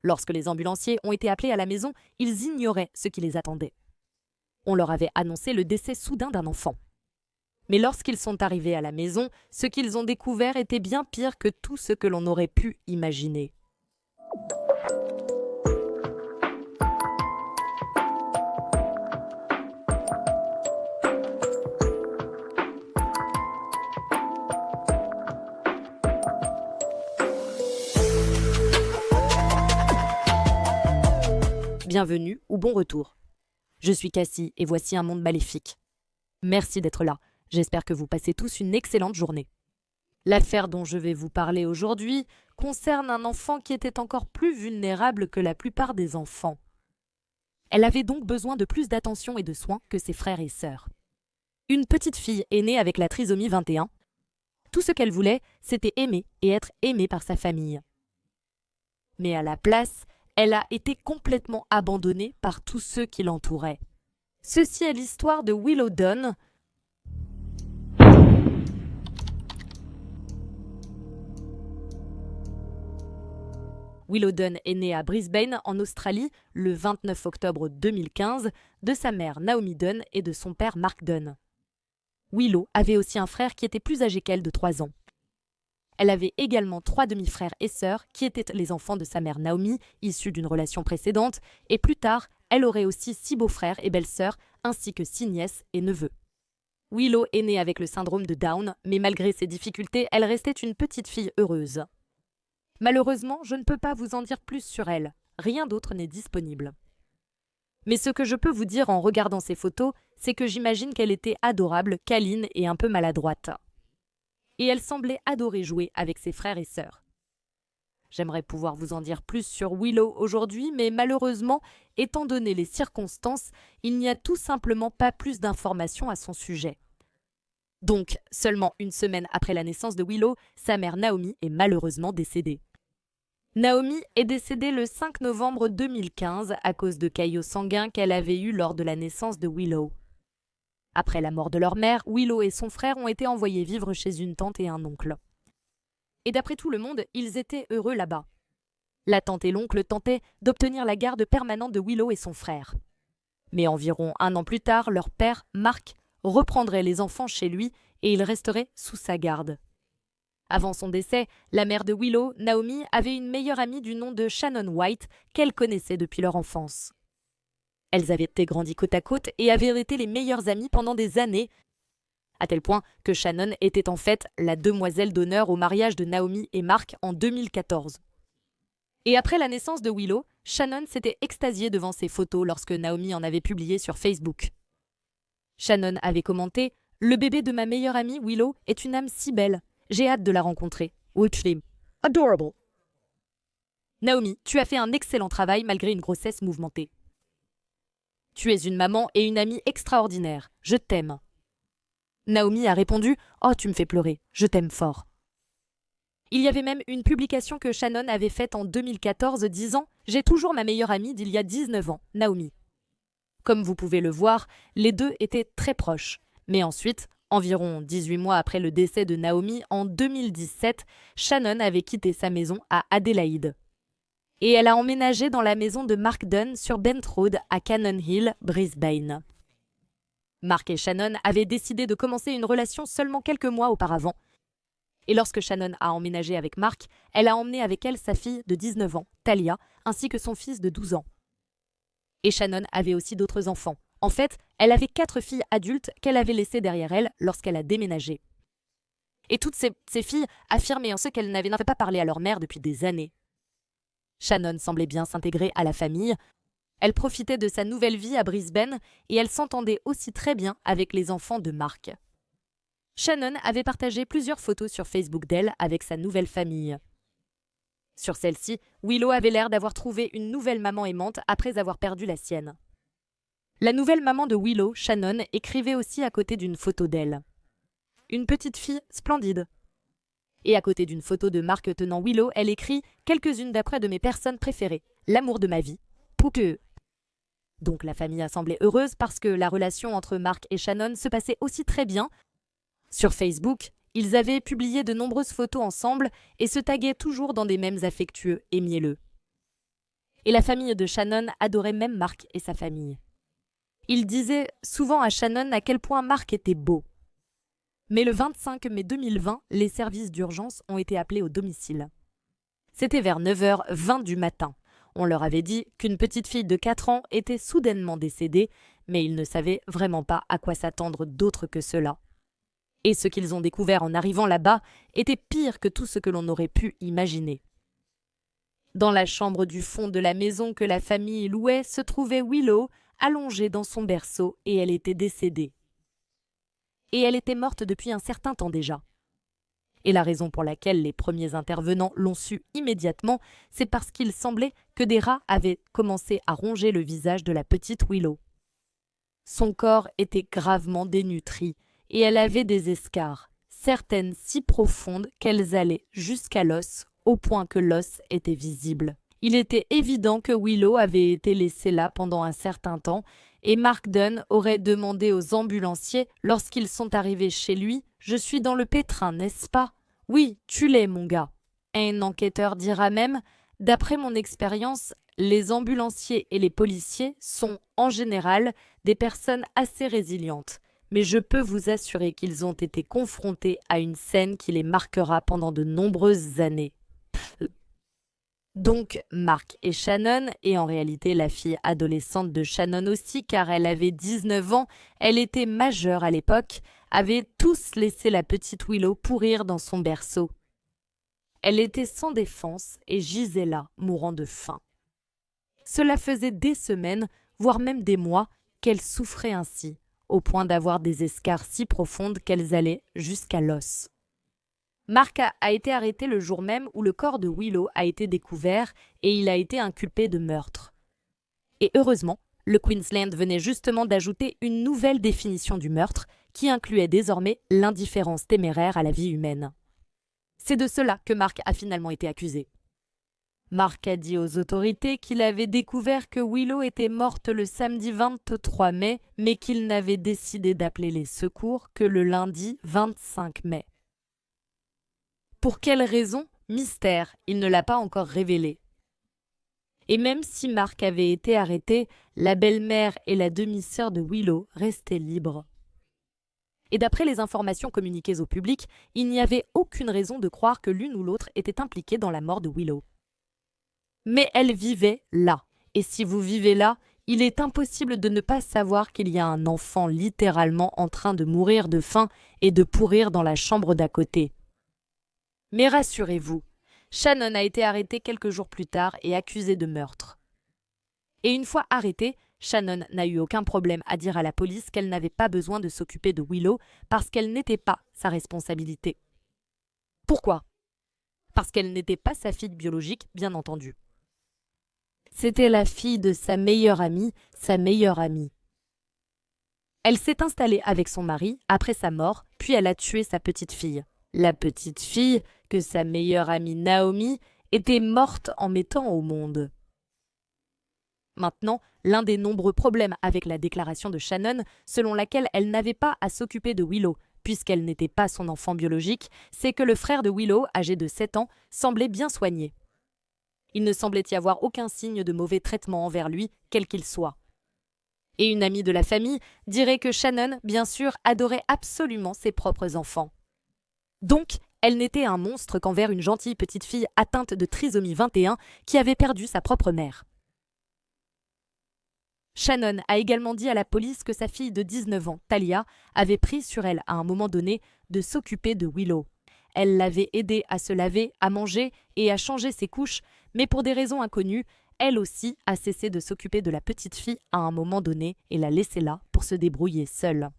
Lorsque les ambulanciers ont été appelés à la maison, ils ignoraient ce qui les attendait. On leur avait annoncé le décès soudain d'un enfant. Mais lorsqu'ils sont arrivés à la maison, ce qu'ils ont découvert était bien pire que tout ce que l'on aurait pu imaginer. Bienvenue ou bon retour. Je suis Cassie et voici un monde maléfique. Merci d'être là. J'espère que vous passez tous une excellente journée. L'affaire dont je vais vous parler aujourd'hui concerne un enfant qui était encore plus vulnérable que la plupart des enfants. Elle avait donc besoin de plus d'attention et de soins que ses frères et sœurs. Une petite fille est née avec la trisomie 21. Tout ce qu'elle voulait, c'était aimer et être aimée par sa famille. Mais à la place, elle a été complètement abandonnée par tous ceux qui l'entouraient. Ceci est l'histoire de Willow Dunn. Willow Dunn est née à Brisbane, en Australie, le 29 octobre 2015, de sa mère Naomi Dunn et de son père Mark Dunn. Willow avait aussi un frère qui était plus âgé qu'elle de 3 ans. Elle avait également 3 demi-frères et sœurs qui étaient les enfants de sa mère Naomi, issus d'une relation précédente, et plus tard, elle aurait aussi 6 beaux-frères et belles-sœurs, ainsi que 6 nièces et neveux. Willow est née avec le syndrome de Down, mais malgré ses difficultés, elle restait une petite fille heureuse. Malheureusement, je ne peux pas vous en dire plus sur elle, rien d'autre n'est disponible. Mais ce que je peux vous dire en regardant ces photos, c'est que j'imagine qu'elle était adorable, câline et un peu maladroite. Et elle semblait adorer jouer avec ses frères et sœurs. J'aimerais pouvoir vous en dire plus sur Willow aujourd'hui, mais malheureusement, étant donné les circonstances, il n'y a tout simplement pas plus d'informations à son sujet. Donc, seulement une semaine après la naissance de Willow, sa mère Naomi est malheureusement décédée. Naomi est décédée le 5 novembre 2015 à cause de caillots sanguins qu'elle avait eus lors de la naissance de Willow. Après la mort de leur mère, Willow et son frère ont été envoyés vivre chez une tante et un oncle. Et d'après tout le monde, ils étaient heureux là-bas. La tante et l'oncle tentaient d'obtenir la garde permanente de Willow et son frère. Mais environ 1 an plus tard, leur père, Mark, reprendrait les enfants chez lui et ils resteraient sous sa garde. Avant son décès, la mère de Willow, Naomi, avait une meilleure amie du nom de Shannon White qu'elle connaissait depuis leur enfance. Elles avaient été grandies côte à côte et avaient été les meilleures amies pendant des années, à tel point que Shannon était en fait la demoiselle d'honneur au mariage de Naomi et Mark en 2014. Et après la naissance de Willow, Shannon s'était extasiée devant ces photos lorsque Naomi en avait publié sur Facebook. Shannon avait commenté « Le bébé de ma meilleure amie, Willow, est une âme si belle. J'ai hâte de la rencontrer. Literally adorable. Naomi, tu as fait un excellent travail malgré une grossesse mouvementée. Tu es une maman et une amie extraordinaire. Je t'aime. » Naomi a répondu « Oh, tu me fais pleurer. Je t'aime fort. » Il y avait même une publication que Shannon avait faite en 2014 disant « J'ai toujours ma meilleure amie d'il y a 19 ans, Naomi. » Comme vous pouvez le voir, les deux étaient très proches. Mais ensuite, environ 18 mois après le décès de Naomi, en 2017, Shannon avait quitté sa maison à Adélaïde. Et elle a emménagé dans la maison de Mark Dunn sur Bent Road à Cannon Hill, Brisbane. Mark et Shannon avaient décidé de commencer une relation seulement quelques mois auparavant. Et lorsque Shannon a emménagé avec Mark, elle a emmené avec elle sa fille de 19 ans, Talia, ainsi que son fils de 12 ans. Et Shannon avait aussi d'autres enfants. En fait, elle avait 4 filles adultes qu'elle avait laissées derrière elle lorsqu'elle a déménagé. Et toutes ces filles affirmaient en ce qu'elles n'avaient pas parlé à leur mère depuis des années. Shannon semblait bien s'intégrer à la famille. Elle profitait de sa nouvelle vie à Brisbane et elle s'entendait aussi très bien avec les enfants de Mark. Shannon avait partagé plusieurs photos sur Facebook d'elle avec sa nouvelle famille. Sur celle-ci, Willow avait l'air d'avoir trouvé une nouvelle maman aimante après avoir perdu la sienne. La nouvelle maman de Willow, Shannon, écrivait aussi à côté d'une photo d'elle. Une petite fille splendide. Et à côté d'une photo de Mark tenant Willow, elle écrit « Quelques-unes d'après de mes personnes préférées, l'amour de ma vie, Poupe ». Donc la famille a semblé heureuse parce que la relation entre Mark et Shannon se passait aussi très bien. Sur Facebook, ils avaient publié de nombreuses photos ensemble et se taguaient toujours dans des mèmes affectueux et mielleux. Et la famille de Shannon adorait même Mark et sa famille. Ils disaient souvent à Shannon à quel point Mark était beau. Mais le 25 mai 2020, les services d'urgence ont été appelés au domicile. C'était vers 9h20 du matin. On leur avait dit qu'une petite fille de 4 ans était soudainement décédée, mais ils ne savaient vraiment pas à quoi s'attendre d'autre que cela. Et ce qu'ils ont découvert en arrivant là-bas était pire que tout ce que l'on aurait pu imaginer. Dans la chambre du fond de la maison que la famille louait se trouvait Willow, allongée dans son berceau, et elle était décédée. Et elle était morte depuis un certain temps déjà. Et la raison pour laquelle les premiers intervenants l'ont su immédiatement, c'est parce qu'il semblait que des rats avaient commencé à ronger le visage de la petite Willow. Son corps était gravement dénutri, et elle avait des escarres, certaines si profondes qu'elles allaient jusqu'à l'os, au point que l'os était visible. Il était évident que Willow avait été laissée là pendant un certain temps, et Mark Dunn aurait demandé aux ambulanciers, lorsqu'ils sont arrivés chez lui, « Je suis dans le pétrin, n'est-ce pas ?»« Oui, tu l'es, mon gars. » Un enquêteur dira même, « D'après mon expérience, les ambulanciers et les policiers sont, en général, des personnes assez résilientes. Mais je peux vous assurer qu'ils ont été confrontés à une scène qui les marquera pendant de nombreuses années. » Donc Mark et Shannon, et en réalité la fille adolescente de Shannon aussi, car elle avait 19 ans, elle était majeure à l'époque, avaient tous laissé la petite Willow pourrir dans son berceau. Elle était sans défense et gisait là, mourant de faim. Cela faisait des semaines, voire même des mois, qu'elle souffrait ainsi, au point d'avoir des escarres si profondes qu'elles allaient jusqu'à l'os. Mark a été arrêté le jour même où le corps de Willow a été découvert et il a été inculpé de meurtre. Et heureusement, le Queensland venait justement d'ajouter une nouvelle définition du meurtre qui incluait désormais l'indifférence téméraire à la vie humaine. C'est de cela que Mark a finalement été accusé. Mark a dit aux autorités qu'il avait découvert que Willow était morte le samedi 23 mai, mais qu'il n'avait décidé d'appeler les secours que le lundi 25 mai. Pour quelle raison? Mystère, il ne l'a pas encore révélé. Et même si Mark avait été arrêté, la belle-mère et la demi-sœur de Willow restaient libres. Et d'après les informations communiquées au public, il n'y avait aucune raison de croire que l'une ou l'autre était impliquée dans la mort de Willow. Mais elle vivait là. Et si vous vivez là, il est impossible de ne pas savoir qu'il y a un enfant littéralement en train de mourir de faim et de pourrir dans la chambre d'à côté. Mais rassurez-vous, Shannon a été arrêtée quelques jours plus tard et accusée de meurtre. Et une fois arrêtée, Shannon n'a eu aucun problème à dire à la police qu'elle n'avait pas besoin de s'occuper de Willow parce qu'elle n'était pas sa responsabilité. Pourquoi? Parce qu'elle n'était pas sa fille biologique, bien entendu. C'était la fille de sa meilleure amie. Elle s'est installée avec son mari après sa mort, puis elle a tué sa petite fille. La petite fille que sa meilleure amie Naomi était morte en mettant au monde. Maintenant, l'un des nombreux problèmes avec la déclaration de Shannon, selon laquelle elle n'avait pas à s'occuper de Willow, puisqu'elle n'était pas son enfant biologique, c'est que le frère de Willow, âgé de 7 ans, semblait bien soigné. Il ne semblait y avoir aucun signe de mauvais traitement envers lui, quel qu'il soit. Et une amie de la famille dirait que Shannon, bien sûr, adorait absolument ses propres enfants. Donc, elle n'était un monstre qu'envers une gentille petite fille atteinte de trisomie 21 qui avait perdu sa propre mère. Shannon a également dit à la police que sa fille de 19 ans, Talia, avait pris sur elle à un moment donné de s'occuper de Willow. Elle l'avait aidée à se laver, à manger et à changer ses couches, mais pour des raisons inconnues, elle aussi a cessé de s'occuper de la petite fille à un moment donné et l'a laissée là pour se débrouiller seule.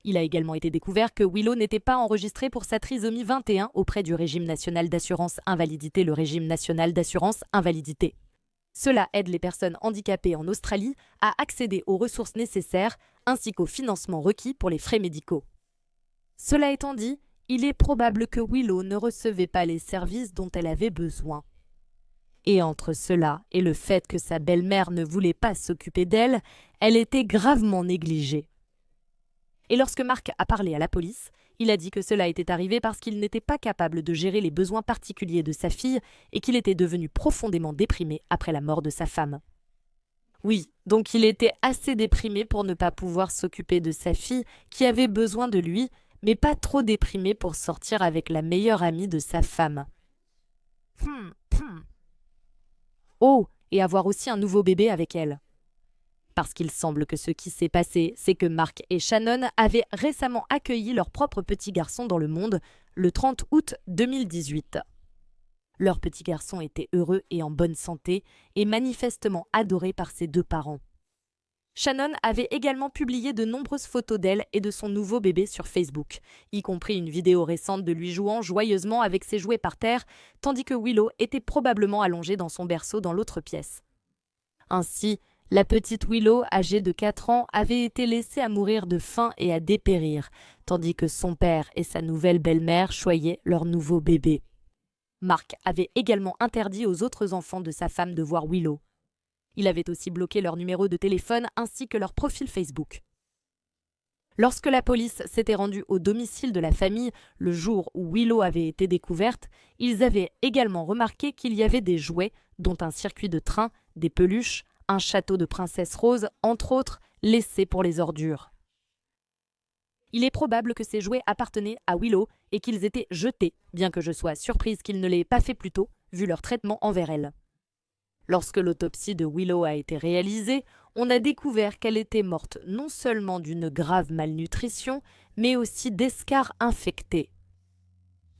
Il a également été découvert que Willow n'était pas enregistrée pour sa trisomie 21 auprès du Régime national d'assurance invalidité, le Régime national d'assurance invalidité. Cela aide les personnes handicapées en Australie à accéder aux ressources nécessaires ainsi qu'au financement requis pour les frais médicaux. Cela étant dit, il est probable que Willow ne recevait pas les services dont elle avait besoin. Et entre cela et le fait que sa belle-mère ne voulait pas s'occuper d'elle, elle était gravement négligée. Et lorsque Mark a parlé à la police, il a dit que cela était arrivé parce qu'il n'était pas capable de gérer les besoins particuliers de sa fille et qu'il était devenu profondément déprimé après la mort de sa femme. Oui, donc il était assez déprimé pour ne pas pouvoir s'occuper de sa fille qui avait besoin de lui, mais pas trop déprimé pour sortir avec la meilleure amie de sa femme. Oh, et avoir aussi un nouveau bébé avec elle. Parce qu'il semble que ce qui s'est passé, c'est que Mark et Shannon avaient récemment accueilli leur propre petit garçon dans le monde le 30 août 2018. Leur petit garçon était heureux et en bonne santé et manifestement adoré par ses deux parents. Shannon avait également publié de nombreuses photos d'elle et de son nouveau bébé sur Facebook, y compris une vidéo récente de lui jouant joyeusement avec ses jouets par terre, tandis que Willow était probablement allongée dans son berceau dans l'autre pièce. Ainsi, la petite Willow, âgée de 4 ans, avait été laissée à mourir de faim et à dépérir, tandis que son père et sa nouvelle belle-mère choyaient leur nouveau bébé. Mark avait également interdit aux autres enfants de sa femme de voir Willow. Il avait aussi bloqué leur numéro de téléphone ainsi que leur profil Facebook. Lorsque la police s'était rendue au domicile de la famille le jour où Willow avait été découverte, ils avaient également remarqué qu'il y avait des jouets, dont un circuit de train, des peluches, un château de princesse rose, entre autres, laissés pour les ordures. Il est probable que ces jouets appartenaient à Willow et qu'ils étaient jetés, bien que je sois surprise qu'ils ne l'aient pas fait plus tôt, vu leur traitement envers elle. Lorsque l'autopsie de Willow a été réalisée, on a découvert qu'elle était morte non seulement d'une grave malnutrition, mais aussi d'escarres infectés.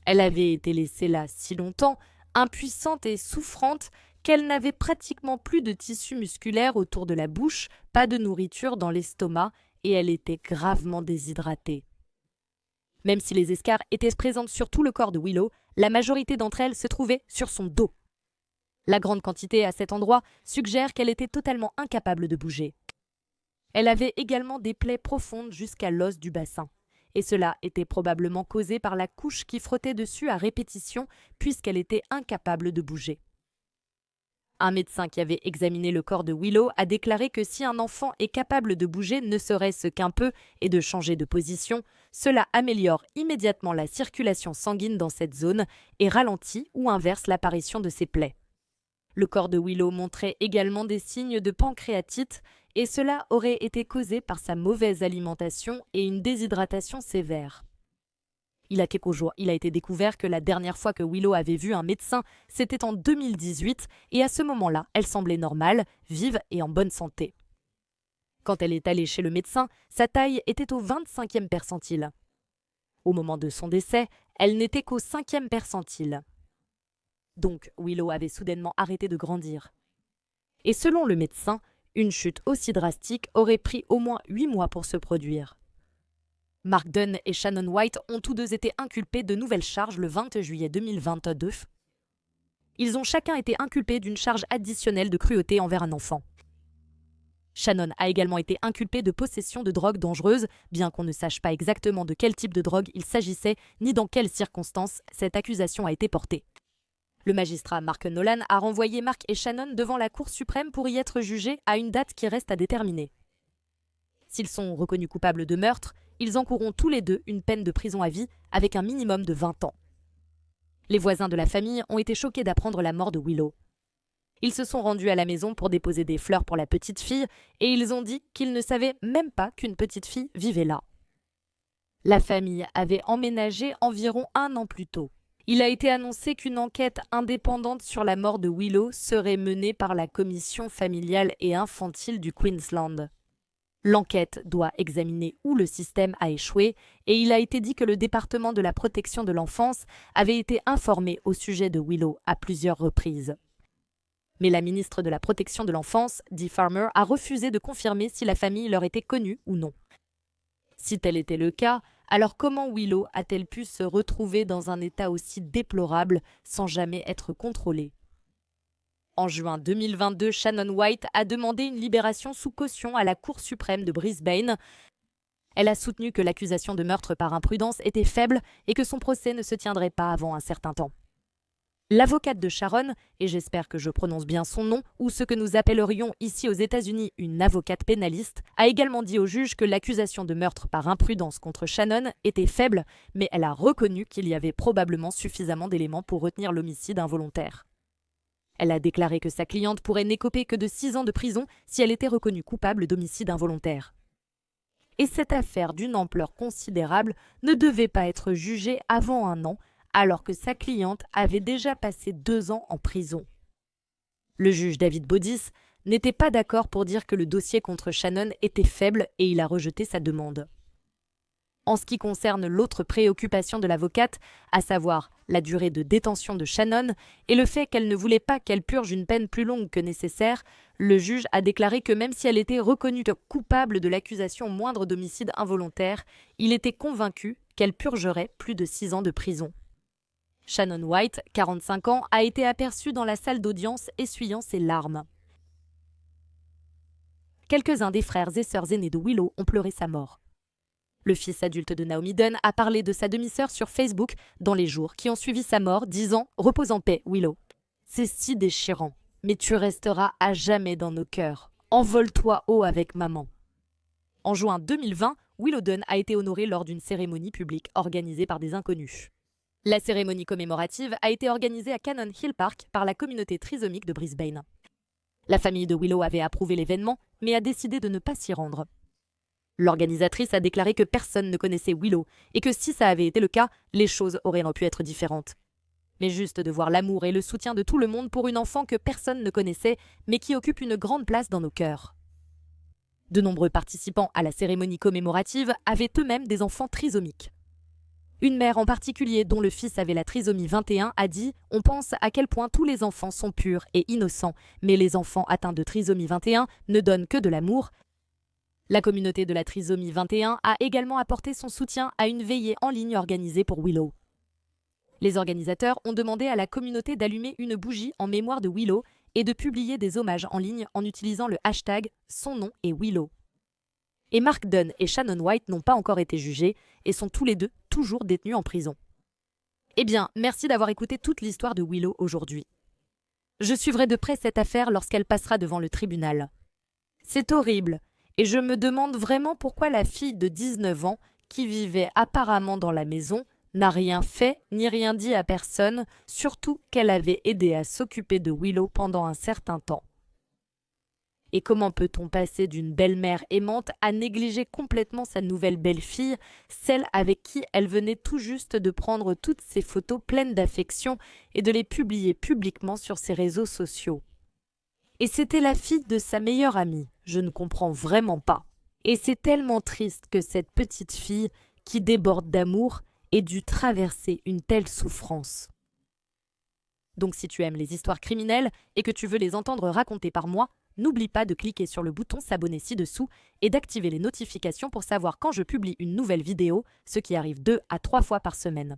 Elle avait été laissée là si longtemps, impuissante et souffrante, qu'elle n'avait pratiquement plus de tissu musculaire autour de la bouche, pas de nourriture dans l'estomac, et elle était gravement déshydratée. Même si les escarres étaient présentes sur tout le corps de Willow, la majorité d'entre elles se trouvaient sur son dos. La grande quantité à cet endroit suggère qu'elle était totalement incapable de bouger. Elle avait également des plaies profondes jusqu'à l'os du bassin, et cela était probablement causé par la couche qui frottait dessus à répétition puisqu'elle était incapable de bouger. Un médecin qui avait examiné le corps de Willow a déclaré que si un enfant est capable de bouger ne serait-ce qu'un peu et de changer de position, cela améliore immédiatement la circulation sanguine dans cette zone et ralentit ou inverse l'apparition de ces plaies. Le corps de Willow montrait également des signes de pancréatite et cela aurait été causé par sa mauvaise alimentation et une déshydratation sévère. Il a été découvert que la dernière fois que Willow avait vu un médecin, c'était en 2018 et à ce moment-là, elle semblait normale, vive et en bonne santé. Quand elle est allée chez le médecin, sa taille était au 25e percentile. Au moment de son décès, elle n'était qu'au 5e percentile. Donc, Willow avait soudainement arrêté de grandir. Et selon le médecin, une chute aussi drastique aurait pris au moins 8 mois pour se produire. Mark Dunn et Shannon White ont tous deux été inculpés de nouvelles charges le 20 juillet 2022. Ils ont chacun été inculpés d'une charge additionnelle de cruauté envers un enfant. Shannon a également été inculpé de possession de drogue dangereuse, bien qu'on ne sache pas exactement de quel type de drogue il s'agissait ni dans quelles circonstances cette accusation a été portée. Le magistrat Mark Nolan a renvoyé Mark et Shannon devant la Cour suprême pour y être jugés à une date qui reste à déterminer. S'ils sont reconnus coupables de meurtre, ils encourront tous les deux une peine de prison à vie avec un minimum de 20 ans. Les voisins de la famille ont été choqués d'apprendre la mort de Willow. Ils se sont rendus à la maison pour déposer des fleurs pour la petite fille et ils ont dit qu'ils ne savaient même pas qu'une petite fille vivait là. La famille avait emménagé environ 1 an plus tôt. Il a été annoncé qu'une enquête indépendante sur la mort de Willow serait menée par la Commission familiale et infantile du Queensland. L'enquête doit examiner où le système a échoué et il a été dit que le département de la protection de l'enfance avait été informé au sujet de Willow à plusieurs reprises. Mais la ministre de la protection de l'enfance, Dee Farmer, a refusé de confirmer si la famille leur était connue ou non. Si tel était le cas, alors comment Willow a-t-elle pu se retrouver dans un état aussi déplorable sans jamais être contrôlée ? En juin 2022, Shannon White a demandé une libération sous caution à la Cour suprême de Brisbane. Elle a soutenu que l'accusation de meurtre par imprudence était faible et que son procès ne se tiendrait pas avant un certain temps. L'avocate de Sharon, et j'espère que je prononce bien son nom, ou ce que nous appellerions ici aux États-Unis une avocate pénaliste, a également dit au juge que l'accusation de meurtre par imprudence contre Shannon était faible, mais elle a reconnu qu'il y avait probablement suffisamment d'éléments pour retenir l'homicide involontaire. Elle a déclaré que sa cliente pourrait n'écoper que de 6 ans de prison si elle était reconnue coupable d'homicide involontaire. Et cette affaire d'une ampleur considérable ne devait pas être jugée avant 1 an, alors que sa cliente avait déjà passé 2 ans en prison. Le juge David Bodis n'était pas d'accord pour dire que le dossier contre Shannon était faible et il a rejeté sa demande. En ce qui concerne l'autre préoccupation de l'avocate, à savoir la durée de détention de Shannon et le fait qu'elle ne voulait pas qu'elle purge une peine plus longue que nécessaire, le juge a déclaré que même si elle était reconnue coupable de l'accusation moindre d'homicide involontaire, il était convaincu qu'elle purgerait plus de 6 ans de prison. Shannon White, 45 ans, a été aperçue dans la salle d'audience essuyant ses larmes. Quelques-uns des frères et sœurs aînés de Willow ont pleuré sa mort. Le fils adulte de Naomi Dunn a parlé de sa demi-sœur sur Facebook dans les jours qui ont suivi sa mort, disant « Repose en paix, Willow. C'est si déchirant, mais tu resteras à jamais dans nos cœurs. Envole-toi haut avec maman. » En juin 2020, Willow Dunn a été honorée lors d'une cérémonie publique organisée par des inconnus. La cérémonie commémorative a été organisée à Cannon Hill Park par la communauté trisomique de Brisbane. La famille de Willow avait approuvé l'événement, mais a décidé de ne pas s'y rendre. L'organisatrice a déclaré que personne ne connaissait Willow et que si ça avait été le cas, les choses auraient pu être différentes. Mais juste de voir l'amour et le soutien de tout le monde pour une enfant que personne ne connaissait, mais qui occupe une grande place dans nos cœurs. De nombreux participants à la cérémonie commémorative avaient eux-mêmes des enfants trisomiques. Une mère en particulier, dont le fils avait la trisomie 21, a dit « On pense à quel point tous les enfants sont purs et innocents, mais les enfants atteints de trisomie 21 ne donnent que de l'amour. » La communauté de la trisomie 21 a également apporté son soutien à une veillée en ligne organisée pour Willow. Les organisateurs ont demandé à la communauté d'allumer une bougie en mémoire de Willow et de publier des hommages en ligne en utilisant le hashtag « Son nom est Willow ». Et Mark Dunn et Shannon White n'ont pas encore été jugés et sont tous les deux toujours détenus en prison. Eh bien, merci d'avoir écouté toute l'histoire de Willow aujourd'hui. Je suivrai de près cette affaire lorsqu'elle passera devant le tribunal. C'est horrible, et je me demande vraiment pourquoi la fille de 19 ans, qui vivait apparemment dans la maison, n'a rien fait ni rien dit à personne, surtout qu'elle avait aidé à s'occuper de Willow pendant un certain temps. Et comment peut-on passer d'une belle-mère aimante à négliger complètement sa nouvelle belle-fille, celle avec qui elle venait tout juste de prendre toutes ces photos pleines d'affection et de les publier publiquement sur ses réseaux sociaux? Et c'était la fille de sa meilleure amie, je ne comprends vraiment pas. Et c'est tellement triste que cette petite fille, qui déborde d'amour, ait dû traverser une telle souffrance. Donc si tu aimes les histoires criminelles et que tu veux les entendre racontées par moi, n'oublie pas de cliquer sur le bouton s'abonner ci-dessous et d'activer les notifications pour savoir quand je publie une nouvelle vidéo, ce qui arrive 2 à 3 fois par semaine.